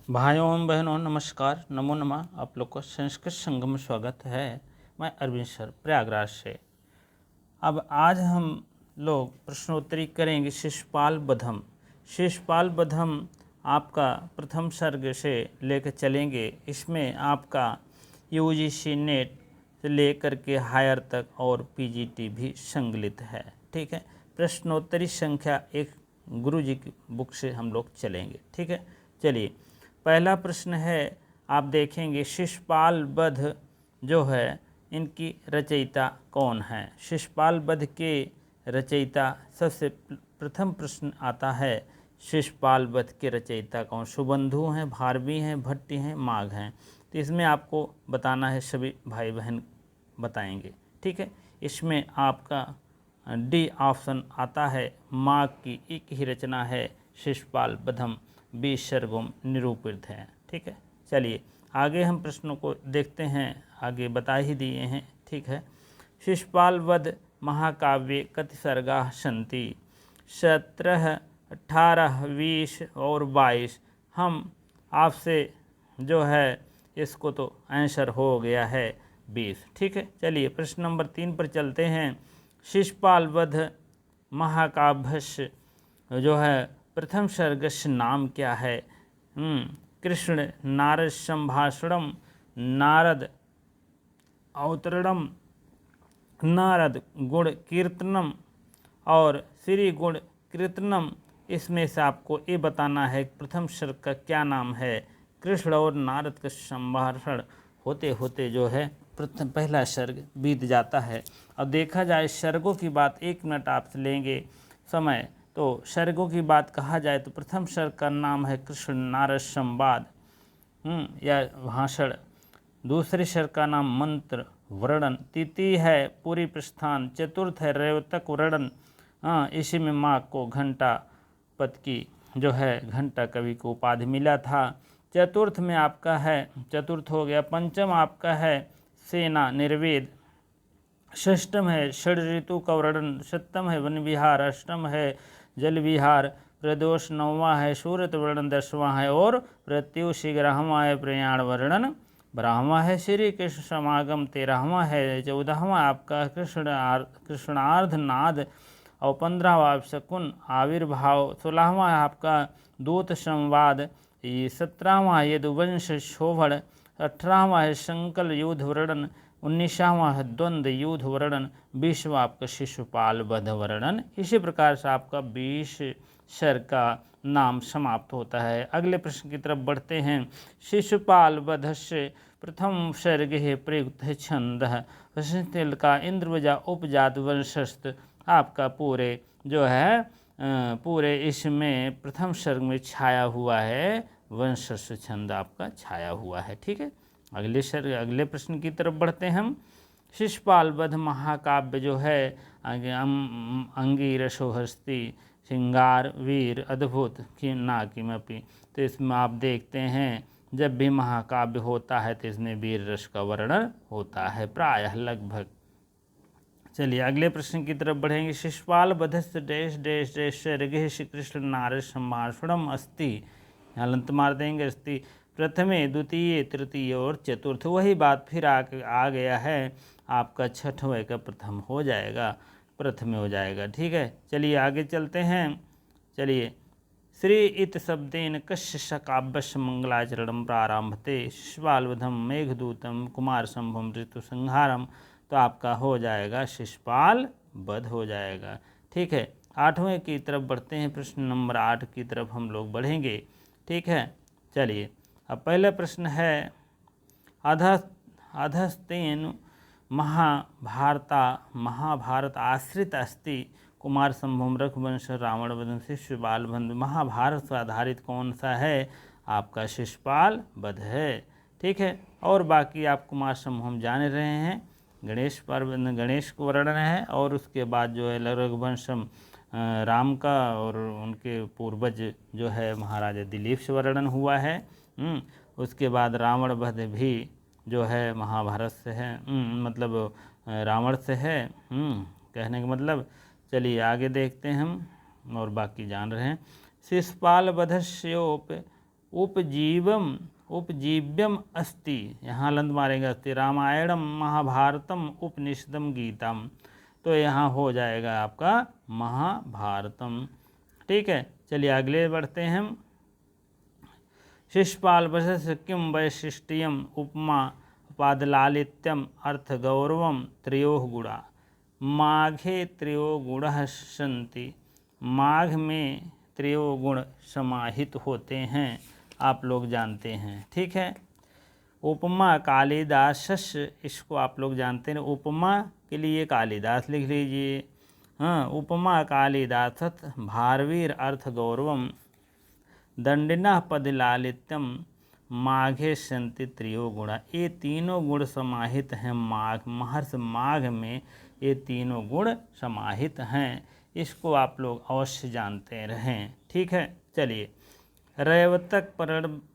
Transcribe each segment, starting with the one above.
भाइयों एवं बहनों नमस्कार, नमो नमः। आप लोग को संस्कृत संगम में स्वागत है। मैं अरविंद सर प्रयागराज से। अब आज हम लोग प्रश्नोत्तरी करेंगे शिशुपाल बधम। शिशुपाल बधम आपका प्रथम सर्ग से लेकर चलेंगे। इसमें आपका यूजीसी नेट से लेकर के हायर तक और पीजीटी भी संकलित है। ठीक है, प्रश्नोत्तरी संख्या 1 गुरु जी की बुक से हम लोग चलेंगे। ठीक है, चलिए पहला प्रश्न है, आप देखेंगे शिशुपाल वध जो है इनकी रचयिता कौन है। शिशुपाल वध के रचयिता सबसे प्रथम प्रश्न आता है, शिशुपाल वध के रचयिता कौन। सुबंधु हैं, भारवी हैं, भट्टी हैं, माघ हैं। तो इसमें आपको बताना है, सभी भाई बहन बताएंगे। ठीक है, इसमें आपका डी ऑप्शन आता है। माघ की एक ही रचना है शिशुपाल वधम, 20 सर्गों में निरूपित है। ठीक है, चलिए आगे हम प्रश्नों को देखते हैं। आगे बता ही दिए हैं। ठीक है, शिशुपाल वध महाकाव्य कति सर्गा सन्ति। 17, 18, 20 और 22। हम आपसे जो है इसको तो आंसर हो गया है 20। ठीक है, चलिए प्रश्न नंबर 3 पर चलते हैं। शिशुपाल वध महाकाव्य जो है प्रथम सर्गस्य नाम क्या है। कृष्ण नारद संभाषणम, नारद अवतरणम, नारद गुण कीर्तनम और श्री गुण कीर्तनम। इसमें से आपको ये बताना है प्रथम सर्ग का क्या नाम है। कृष्ण और नारद का संभाषण होते होते जो है पहला सर्ग बीत जाता है। अब देखा जाए सर्गों की बात, 1 मिनट आपसे लेंगे समय। तो सर्गों की बात कहा जाए तो प्रथम सर्ग का नाम है कृष्ण नारद संवाद या भाषण। दूसरे सर्ग का नाम मंत्र वर्णन। तृतीय है पूरी प्रस्थान। चतुर्थ है रेवतक वर्णन। इसी में माँ को घंटा पद की जो है घंटा कवि को उपाधि मिला था। चतुर्थ में आपका है, चतुर्थ हो गया। पंचम आपका है सेना निर्वेद। षष्टम है षड ऋतु का वर्णन। सप्तम है वन विहार। अष्टम है जल विहार। प्रदोष 9वां है। सूरत वर्णन 10वां है। और प्रत्युष 11वां है। प्रयाण वर्णन 12वां है। श्री कृष्ण समागम 13वां है। 14वां आपका कृष्णार्ध नाद और 15वां शकुन आविर्भाव। 16वां आपका दूत संवाद। 17वां यदुवंश शोभन। 18वां है संकल युद्ध वर्णन। 19वां है द्वंद्व युद्ध वर्णन। 20वां आपका शिशुपाल वध वर्णन। इसी प्रकार से आपका 20 सर्ग का नाम समाप्त होता है। अगले प्रश्न की तरफ बढ़ते हैं। शिशुपाल वध से प्रथम सर्ग है प्रयुक्त है छंद तिल का इंद्रवजा उपजात वंशस्थ। आपका पूरे जो है पूरे इसमें प्रथम सर्ग में छाया हुआ है वंशस्थ छंद आपका छाया हुआ है। ठीक है, अगले प्रश्न की तरफ बढ़ते हैं हम। शिशुपाल वध महाकाव्य जो है अंगीरसो हस्ती श्रृंगार वीर अद्भुत कि ना किमपि। तो इसमें आप देखते हैं जब भी महाकाव्य होता है तो इसमें वीर रस का वर्णन होता है प्रायः लगभग। चलिए अगले प्रश्न की तरफ बढ़ेंगे। शिशुपाल वधस्य डैश डैश डैश सर्गे श्री कृष्ण नारद संभाषणम अस्ति। यहाँ लंत मार देंगे अस्ति। प्रथमे द्वितीय तृतीय और चतुर्थ। वही बात फिर आ गया है आपका छठवें का प्रथम हो जाएगा, प्रथम हो जाएगा। ठीक है, चलिए आगे चलते हैं। चलिए श्री इत शब्देन कश्य सकाव्यश मंगलाचरणम प्रारंभते। शिशुपालवधम मेघदूतम कुमार संभम ऋतु संहारम। तो आपका हो जाएगा शिशुपाल वध हो जाएगा। ठीक है, 8वें की तरफ बढ़ते हैं। प्रश्न नंबर 8 की तरफ हम लोग बढ़ेंगे। ठीक है, चलिए अब पहला प्रश्न है अधस्तेन महाभारत आश्रित अस्ति। कुमार संभव रघुवंश रावण वधम शिशुपाल वध। महाभारत से आधारित कौन सा है आपका शिशुपाल वध है। ठीक है, और बाकी आप कुमार संभव जान रहे हैं। गणेश को वर्णन है और उसके बाद जो है रघुवंशम राम का और उनके पूर्वज जो है महाराजा दिलीप से वर्णन हुआ है। उसके बाद रावण वध भी जो है महाभारत से है, मतलब रावण से है। कहने का मतलब चलिए आगे देखते हैं हम और बाकी जान रहे हैं। शिशुपाल वधस्योप उपजीवम उपजीव्यम अस्ति, यहाँ लंद मारेंगे अस्ति, रामायणम महाभारतम उपनिषदम गीतम, तो यहाँ हो जाएगा आपका महाभारतम। ठीक है, चलिए अगले बढ़ते हैं हम। शिशुपाल वशस्य किम वैशिष्ट्यम उपमा उपादलालित्यम अर्थगौरवम त्रयोः गुणा, माघे त्रयो गुणः सन्ति, माघ में त्रयो गुण समाहित होते हैं, आप लोग जानते हैं। ठीक है, उपमा कालिदासस्य, इसको आप लोग जानते हैं, उपमा के लिए कालिदास लिख लीजिए। हाँ, उपमा कालिदासत भारवीर अर्थ गौरवम दंडिना पदलालित्यम माघे संति त्रयो गुणा, ये तीनों गुण समाहित हैं माघ, महर्ष माघ में ये तीनों गुण समाहित हैं, इसको आप लोग अवश्य जानते रहें। ठीक है, चलिए रैवतक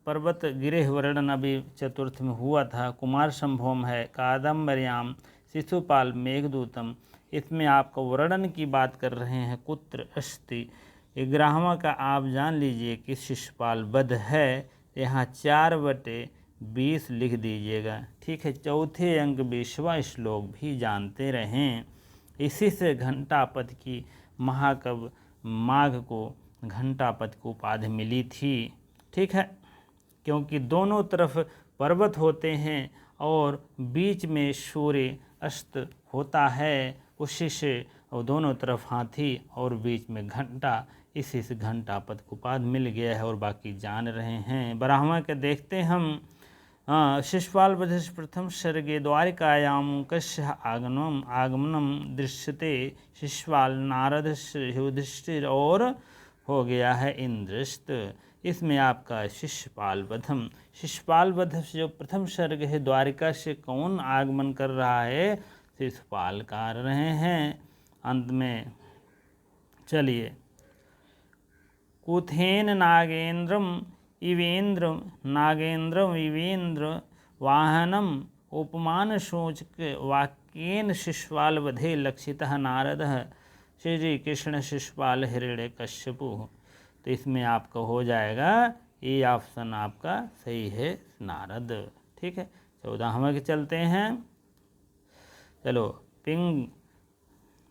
पर्वत गिरेह वर्णन अभी चतुर्थ में हुआ था, कुमार संभवम है, कादम्बर्याम शिशुपाल मेघदूतम, इसमें आपको वर्णन की बात कर रहे हैं, कुत्र अस्ति, 11वां का आप जान लीजिए कि शिशुपाल वध है, यहाँ 4/20 लिख दीजिएगा। ठीक है, चौथे अंक 20वां श्लोक भी जानते रहें। इसी से घंटापद की महाकवि माघ को घंटापद को उपाधि मिली थी। ठीक है, क्योंकि दोनों तरफ पर्वत होते हैं और बीच में सूर्य अस्त होता है, उसी से और दोनों तरफ हाथी और बीच में घंटा, इसी से घंटापद को उपाधि मिल गया है और बाकी जान रहे हैं। 12वां के देखते हम। शिशुपाल वध प्रथम सर्गे द्वारिकायां कस्य आगमनम दृश्यते, शिशुपाल नारद युधिष्ठिर और हो गया है इंद्रस्त, इसमें आपका शिशुपाल वधम, शिशुपाल वध से जो प्रथम सर्ग है, द्वारिका से कौन आगमन कर रहा है, शिशुपाल कर रहे हैं। अंत में चलिए कुथेन नागेंद्रम इवेंद्र वाहनम उपमान सूचक वाक्येन शिशुपाल वधे लक्षितः नारदः श्री कृष्ण शिशुपाल हिरण्यकश्यपु, तो इसमें आपका हो जाएगा ये ऑप्शन आपका सही है, नारद। ठीक है, 14वें के चलते हैं। चलो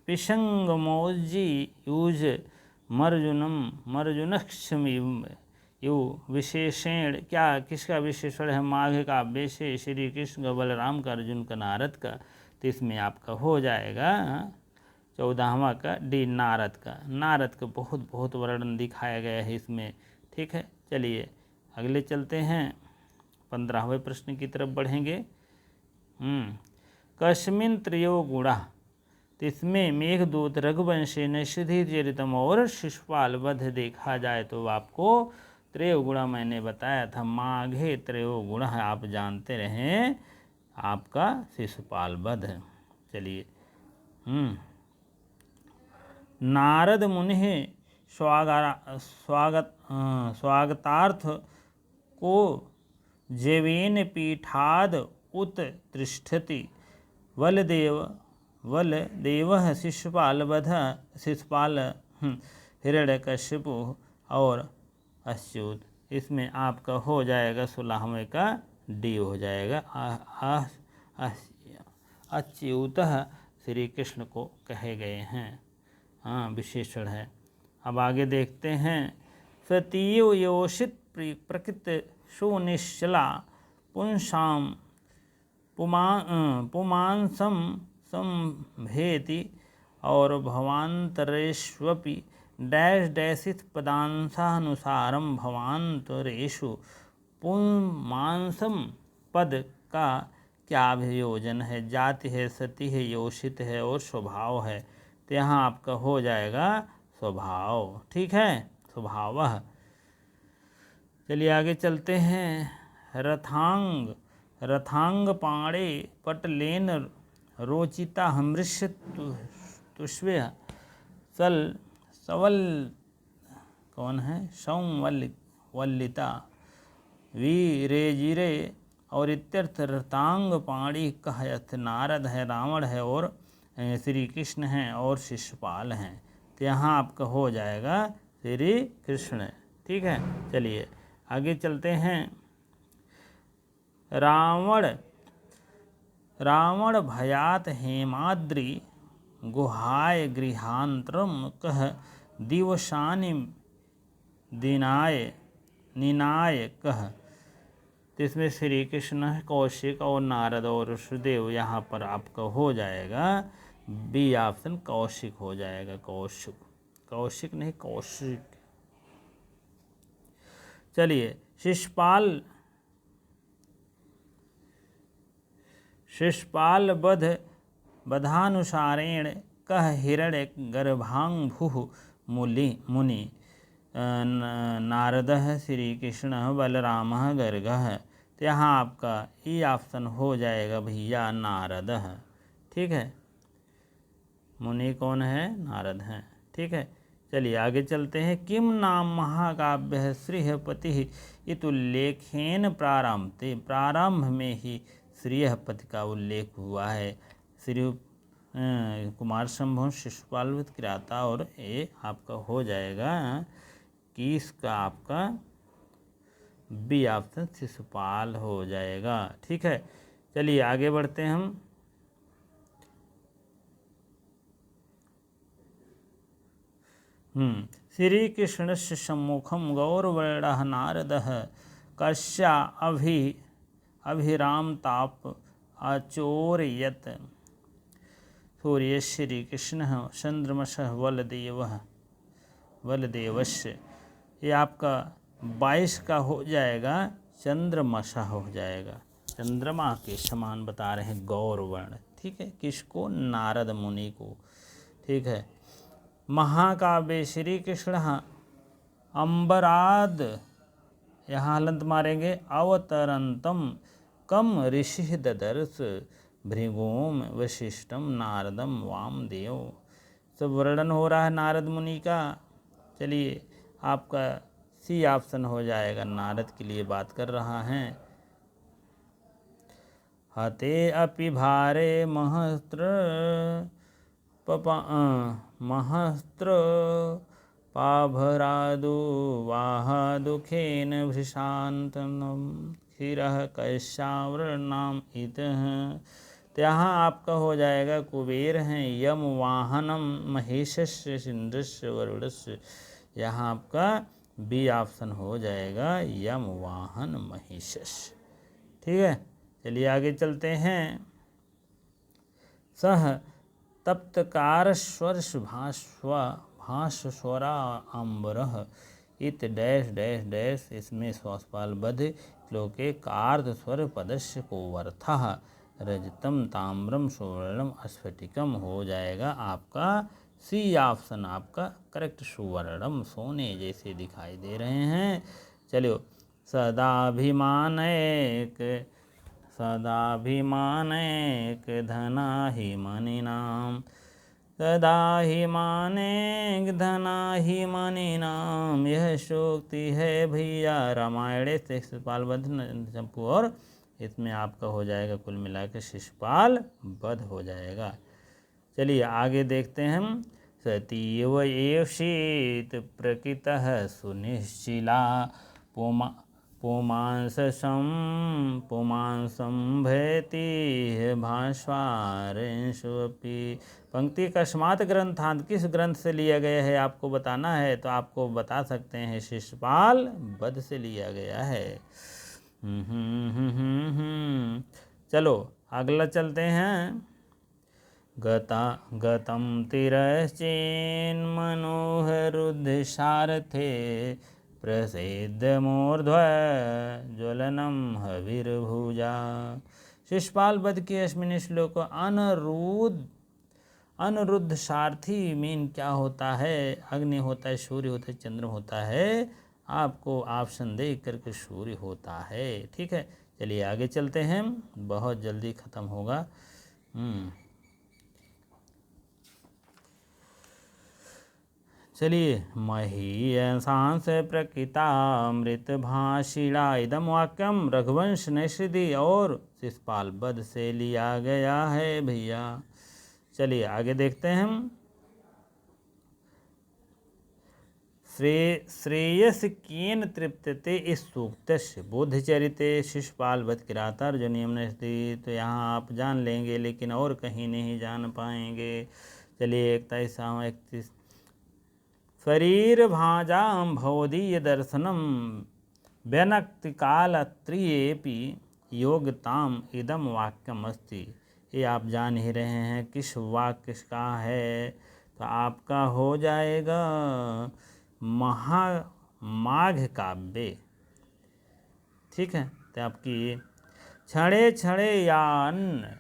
पिशंगमोजी यूज मर्जुनक्षमिव यु विशेषण, क्या किसका विशेषण है, माघ काव्य से श्री कृष्ण का, बलराम का, अर्जुन का, नारद का, तो इसमें आपका हो जाएगा 14वां का डी, नारद का। नारद का बहुत वर्णन दिखाया गया है इसमें। ठीक है, चलिए अगले चलते हैं, 15वें प्रश्न की तरफ बढ़ेंगे। कस्मिन् त्रयो गुणा, तो इसमें मेघदूत, रघुवंशी, निषिद्धि चरितम और शिशुपाल वध देखा जाए तो आपको त्रयो गुणा मैंने बताया था, माघे त्रयो गुणा आप जानते रहें, आपका शिशुपाल वध। चलिए नारद मुनि स्वागतार्थ को जेवेन पीठाद उत्तिष्ठति, वलदेवः शिशुपाल हिरण्यकश्यपु और अच्युत, इसमें आपका हो जाएगा 16वें का डी हो जाएगा, अच्युत श्री कृष्ण को कहे गए हैं, हाँ विशेषण है। अब आगे देखते हैं। सतीयो योषित प्रकृत सुनिश्चला पुंसाम पुमांसम संभेति और भवांतरेष्वपि डैश डैशित पदांशानुसारम भवांतरेषु पुमांसम पद का क्या अभियोजन है, जाति है, सती है, योषित है और स्वभाव है, तो यहाँ आपका हो जाएगा स्वभाव। ठीक है, स्वभावः। चलिए आगे चलते हैं। रथांग पाणे पटलेन रोचिता हमृष्य तुष्व्य सवल कौन है, संवल्लिता वीरेजिरे और इत्यर्थ रथांग पाणी कहयथ, नारद है, रावण है और श्री कृष्ण हैं और शिशुपाल हैं, तो यहाँ आपका हो जाएगा श्री कृष्ण। ठीक है, चलिए आगे चलते हैं। रावण भयात हेमाद्रि गुहाय गृहांतरम कह दिवसानि दिनाय निनाय कह। तो इसमें श्री कृष्ण है, कौशिक और नारद और सुदेव, यहाँ पर आपका हो जाएगा बी ऑप्शन कौशिक हो जाएगा। कौशिक, कौशिक नहीं कौशिक। चलिए, शिशुपाल बधानुसारेण कह हिरण्य गर्भांभु मुनि नारदः श्री कृष्ण बलरामः गर्गः। तो यहाँ आपका ई ऑप्शन हो जाएगा भैया नारद। ठीक है, मुनि कौन है? नारद हैं। ठीक है, चलिए आगे चलते हैं। किम नाम महाकाव्य श्रीहपति इतुल्लेखेन प्रारंभते। प्रारंभ में ही श्रीहपति का उल्लेख हुआ है। श्री कुमार संभव शिशुपाल वध किराता, और ये आपका हो जाएगा कि इसका आपका बी ऑप्शन शिशुपाल हो जाएगा। ठीक है, चलिए आगे बढ़ते हैं हम। श्री कृष्ण से सम्मुखम गौरवर्णः नारदः कस्या अभिराम ताप आचोरयत सूर्य श्री कृष्ण चंद्रमस बलदेवस्य। ये आपका 22 का हो जाएगा, चंद्रमसा हो जाएगा। चंद्रमा के समान बता रहे हैं गौरवर्ण। ठीक है, किसको? नारद मुनि को। ठीक है, महाकाव्य श्री कृष्ण अम्बराद, यहाँ हलंत मारेंगे, अवतरंतम कम ऋषि ददर्श भृगुम वशिष्ठम नारदम वामदेव। सब वर्णन हो रहा है नारद मुनि का। चलिए, आपका सी ऑप्शन हो जाएगा, नारद के लिए बात कर रहा है। हते अपि भारे महस्त्र पाभरादु वाहादुखेन भृशान्तनम क्षीरः कैशावृणाम इतः। तो यहाँ आपका हो जाएगा कुबेर हैं यम वाहनम महेशस्य इंद्रस्य वरुणस्य। यहाँ आपका बी ऑप्शन हो जाएगा यम वाहन महिषस्य। ठीक है, चलिए आगे चलते हैं। सह तप्तकार स्वर भास्वरा अम्बरः इत डैश डैश डैश। इसमें स्वास्थपाल बध श्लोके कार्द स्वर पदस्य को वर्थः रजतम ताम्रम सुवर्णम स्फटिकम हो जाएगा आपका सी ऑप्शन आपका करेक्ट। सुवर्णम सोने जैसे दिखाई दे रहे हैं। चलिए, सदाभिमानैक धना ही मणिनाम सदा ही मानेक धना ही मणिनाम। यह शोक्ति है भैया रामायण से शिशुपाल वध चंपू, और इसमें आपका हो जाएगा कुल मिलाकर शिशुपाल वध हो जाएगा। चलिए आगे देखते हैं हम। सतीव एव शीत प्रकृतः सुनिश्चिला पुमांसं भयति भास्वारेषुपि। पंक्ति कस्मात् ग्रंथांत, किस ग्रंथ से लिया गया है आपको बताना है, तो आपको बता सकते हैं शिशुपाल वध से लिया गया है। चलो अगला चलते हैं। गतम तिरश्चेन मनोहरुद्ध सारथे प्रसिद्ध मूर्ध्व ज्वलनम हविर्भुजा। शिशुपाल वध के अस्मिन् श्लोक अनिरुद्ध सारथी मीन क्या होता है? अग्नि होता है, सूर्य होता है, चंद्र होता है। आपको ऑप्शन देख करके सूर्य होता है। ठीक है, चलिए आगे चलते हैं, बहुत जल्दी खत्म होगा। चलिए, महीयसांस प्रकृतामृत भाषिणा इदम वाक्यम रघुवंश नैषधि और शिशुपाल वध से लिया गया है भैया। चलिए आगे देखते हैं हम। श्रेयस केन तृप्यते इस सूक्तस्य बोधचरिते शिशुपाल वध किरातार्जुनीयम नस्ति। तो यहाँ आप जान लेंगे लेकिन और कहीं नहीं जान पाएंगे। चलिए 31 शरीर भाजाम भवदीय दर्शनम व्यनक्ति कालत्रियेपि योगताम इदम वाक्यम अस्ति। ये आप जान ही रहे हैं किस वाक्य का है, तो आपका हो जाएगा माघ काव्य। ठीक है, तो आपकी क्षणे क्षणे यान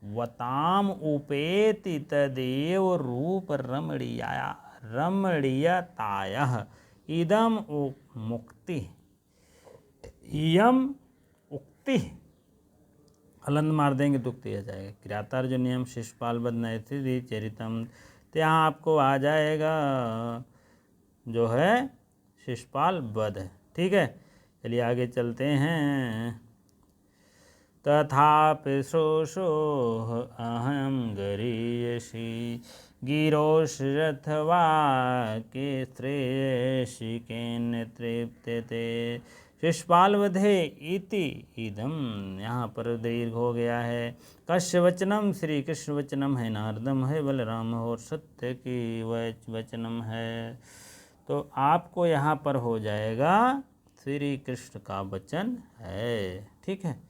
वताम उपेति तदेव रूप रमणीयतायः इदम मुक्ति यम उक्ति। हलंत मार देंगे तो उक्ति आ जाएगा। किरातार्जुनीयम शिशुपाल वध नैति चरितम, तो यहाँ आपको आ जाएगा जो है शिशुपाल वध। ठीक है, चलिए आगे चलते हैं। तथापि शोषोह अहम गरीयसी गिरोशरथवा के श्रेयसी केन तृप्यते शिशुपाल वधे इति इदम। यहाँ पर दीर्घ हो गया है। कस्य वचनम, श्री कृष्ण वचनम है, नारदम है, बलराम और सत्य की वचनम है। तो आपको यहाँ पर हो जाएगा श्री कृष्ण का वचन है। ठीक है,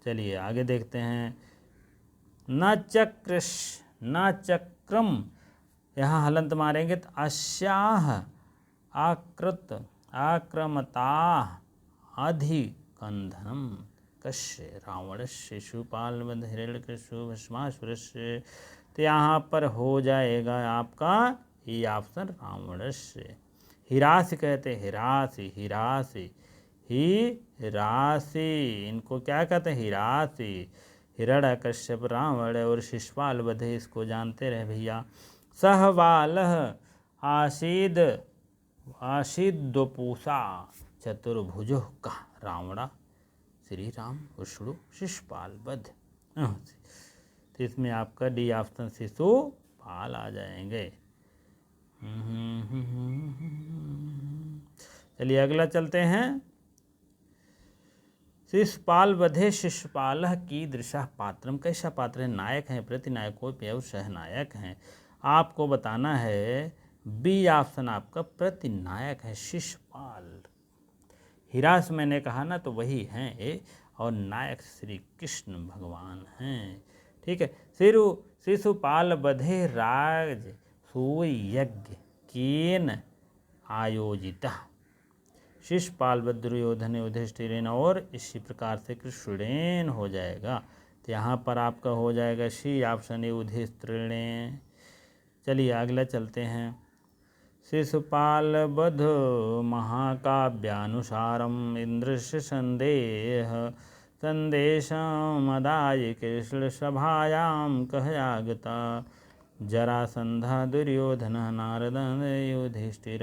चलिए आगे देखते हैं। न चक्रम, यहाँ हलंत मारेंगे तो अस्याह आक्रमता अधिकंधनम कश्य रावणस्य शिशुपाल हिरण्यकश्यप भस्मासुरस्य। तो यहाँ पर हो जाएगा आपका ये ऑप्शन रावणस्य। हिरासी कहते हैं, हिरासी इनको क्या कहते हैं, हिरासी। हिरण्यकश्यप रावण और शिशुपाल वधे, इसको जानते रहे भैया। सहवालह आसीद्वपुषा चतुर्भुजो का रावणा श्री राम विष्णु शिशुपाल वध। तो इसमें आपका डी ऑप्शन शिशुपाल आ जाएंगे। चलिए अगला चलते हैं। शिशुपाल वधे शिशुपाल कीदृशः पात्रम, कैसा पात्र है, नायक हैं, प्रतिनायकों सहनायक हैं। आपको बताना है बी ऑप्शन आपका प्रतिनायक है शिशुपाल। हिरास मैंने कहा ना, तो वही हैं ये, और नायक श्री कृष्ण भगवान हैं। ठीक है, शिशुपाल वधे राज सूय यज्ञ केन आयोजिता। शिशुपाल वध दुर्योधन युधिष्ठिरेन, और इसी प्रकार से कृष्णेन हो जाएगा। तो यहाँ पर आपका हो जाएगा सी ऑप्शन युधिष्ठिरेण। चलिए अगला चलते हैं। शिशुपाल वध महाकाव्यानुसारम इंद्रस्य संदेशमदाय कृष्ण सभायां कहयागता जरासंधा दुर्योधन नारद युधिष्ठिर।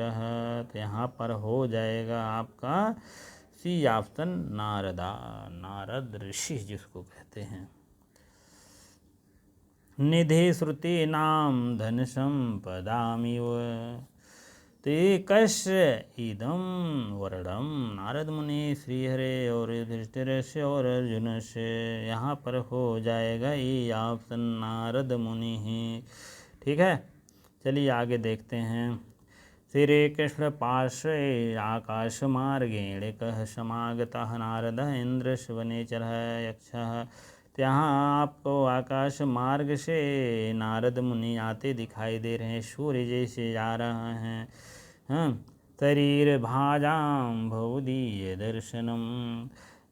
तो यहाँ पर हो जाएगा आपका सी ऑप्शन नारद ऋषि जिसको कहते हैं। निधि श्रुति नाम धन संपदामिव ते कस्य इदम वर्णम नारद मुनि श्रीहरे और युधिष्ठिर से और अर्जुन से। यहाँ पर हो जाएगा ये ऑप्शन नारद मुनि ही। ठीक है, चलिए आगे देखते हैं। श्री कृष्ण पार्श्वे आकाश मार्गेण कह समागतः नारद इंद्र शिवनेचर यक्षः। यहाँ आपको आकाश मार्ग से नारद मुनि आते दिखाई दे रहे हैं, सूर्य जैसे जा रहे हैं। शरीर भाजाम भवदीय दर्शनम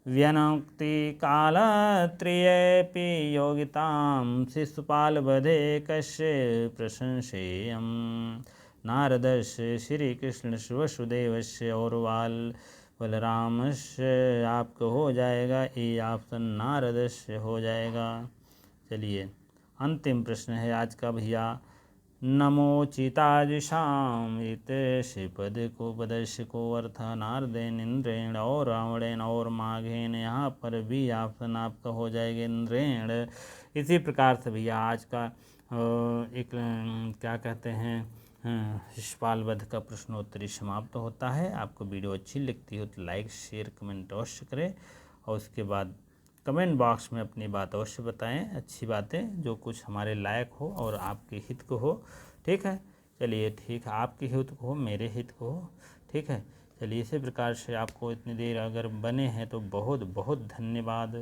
व्यनक्ति कालत्रयेऽपि योगितां शिशुपाल वधे कस्य प्रशंसेयम्। नारदस्य श्रीकृष्ण वसुदेवस्य और बलरामस्य। आपको हो जाएगा ये ऑप्शन नारदस्य हो जाएगा। चलिए अंतिम प्रश्न है आज का भैया। नमोचितादिशाम इत पद को पदस्य को अर्थ नारदेन इंद्रेण और रावणेन और माघेन। यहाँ पर भी ऑप्शन आपका हो जाएगा इंद्रेण। इसी प्रकार से भैया आज का एक क्या कहते हैं शिशुपाल वध का प्रश्नोत्तरी समाप्त होता है। आपको वीडियो अच्छी लगती हो तो लाइक शेयर कमेंट अवश्य करें, और उसके बाद कमेंट बॉक्स में अपनी बात अवश्य बताएं, अच्छी बातें जो कुछ हमारे लायक हो और आपके हित को हो। ठीक है, चलिए ठीक है, आपके हित को हो, मेरे हित को हो। ठीक है, चलिए इसी प्रकार से आपको इतनी देर अगर बने हैं तो बहुत बहुत धन्यवाद।